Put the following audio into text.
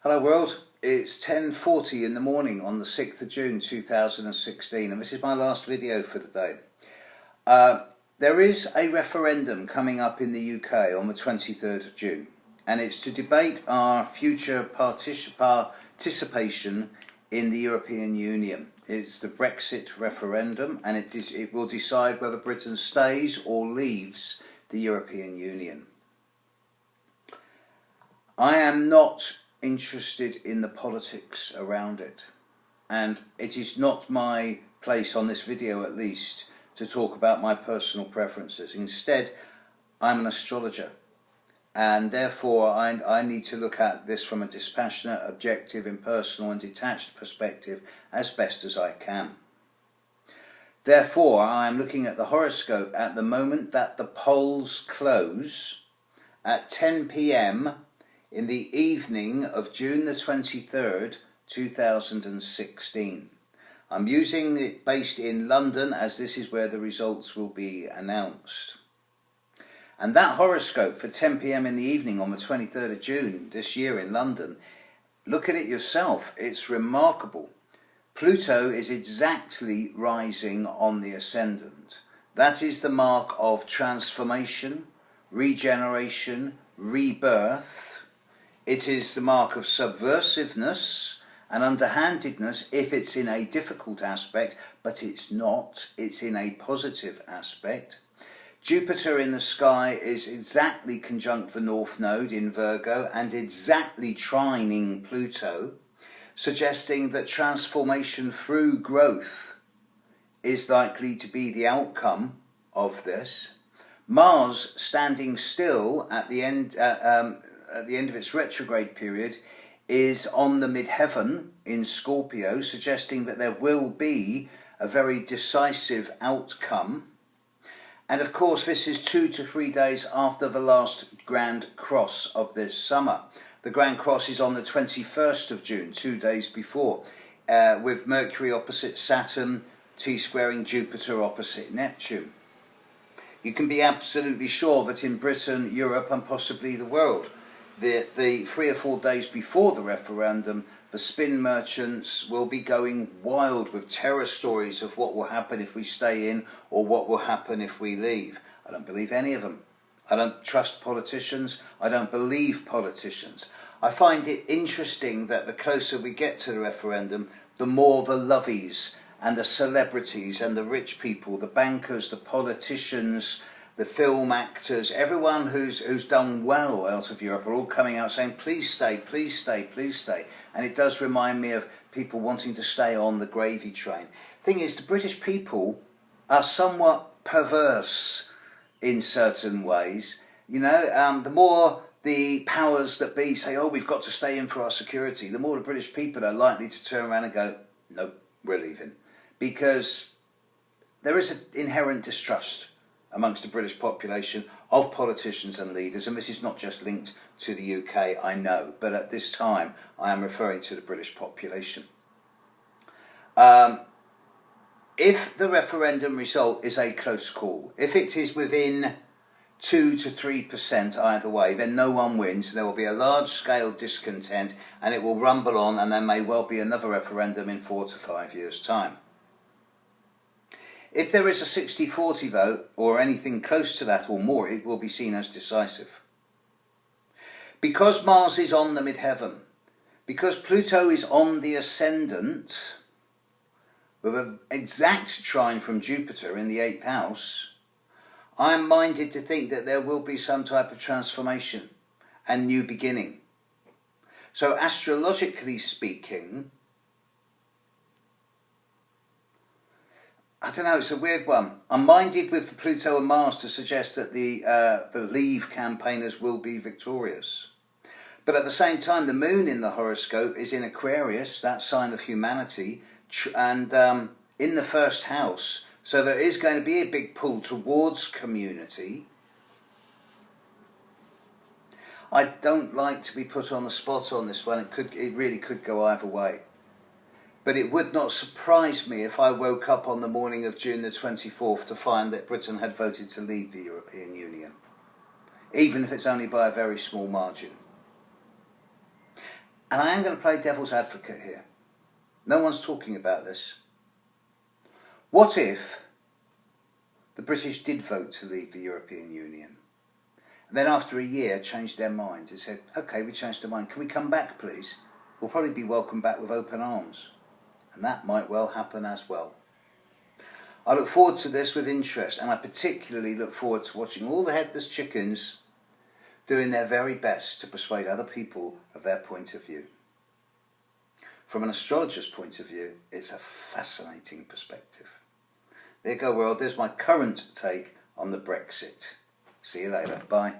Hello world, it's 10:40 in the morning on the 6th of June 2016 and this is my last video for today. There is a referendum coming up in the UK on the 23rd of June and it's to debate our future participation in the European Union. It's the Brexit referendum and it will decide whether Britain stays or leaves the European Union. I am not interested in the politics around it, and it is not my place on this video at least to talk about my personal preferences. Instead, I'm an astrologer and therefore I need to look at this from a dispassionate, objective, impersonal and detached perspective as best as I can. Therefore, I am looking at the horoscope at the moment that the polls close at 10 p.m. in the evening of June the 23rd, 2016. I'm using it based in London as this is where the results will be announced. And that horoscope for 10 p.m. in the evening on the 23rd of June this year in London, look at it yourself, it's remarkable. Pluto is exactly rising on the ascendant. That is the mark of transformation, regeneration, rebirth. It is the mark of subversiveness and underhandedness if it's in a difficult aspect, but it's not, it's in a positive aspect. Jupiter in the sky is exactly conjunct the North Node in Virgo and exactly trining Pluto, suggesting that transformation through growth is likely to be the outcome of this. Mars standing still at the end of its retrograde period is on the midheaven in Scorpio, suggesting that there will be a very decisive outcome. And of course this is 2 to 3 days after the last Grand Cross of this summer. The Grand Cross is on the 21st of June, 2 days before, with Mercury opposite Saturn, T-squaring Jupiter opposite Neptune. You can be absolutely sure that in Britain, Europe and possibly the world, the 3 or 4 days before the referendum, the spin merchants will be going wild with terror stories of what will happen if we stay in or what will happen if we leave. I don't believe any of them. I don't trust politicians. I don't believe politicians. I find it interesting that the closer we get to the referendum, the more the lovies and the celebrities and the rich people, the bankers, the politicians, the film actors, everyone who's done well out of Europe are all coming out saying, please stay, please stay, please stay. And it does remind me of people wanting to stay on the gravy train. Thing is, the British people are somewhat perverse in certain ways. You know, the more the powers that be say, oh, we've got to stay in for our security, the more the British people are likely to turn around and go, no, we're leaving. Because there is an inherent distrust amongst the British population of politicians and leaders, and this is not just linked to the UK, I know, but at this time I am referring to the British population. If the referendum result is a close call, if it is within 2 to 3% either way, then no one wins. There will be a large-scale discontent and it will rumble on, and there may well be another referendum in 4 to 5 years' time. If there is a 60-40 vote, or anything close to that or more, it will be seen as decisive. Because Mars is on the midheaven, because Pluto is on the ascendant, with an exact trine from Jupiter in the 8th house, I am minded to think that there will be some type of transformation and new beginning. So astrologically speaking, I don't know, it's a weird one. I'm minded with Pluto and Mars to suggest that the Leave campaigners will be victorious. But at the same time, the moon in the horoscope is in Aquarius, that sign of humanity, and in the 1st house. So there is going to be a big pull towards community. I don't like to be put on the spot on this one. It really could go either way. But it would not surprise me if I woke up on the morning of June the 24th to find that Britain had voted to leave the European Union, even if it's only by a very small margin. And I am going to play devil's advocate here. No one's talking about this. What if the British did vote to leave the European Union, and then after a year changed their mind and said, okay, we changed our mind, can we come back please? We'll probably be welcomed back with open arms. And that might well happen as well. I look forward to this with interest, and I particularly look forward to watching all the headless chickens doing their very best to persuade other people of their point of view. From an astrologer's point of view, it's a fascinating perspective. There you go, world. There's my current take on the Brexit. See you later. Bye.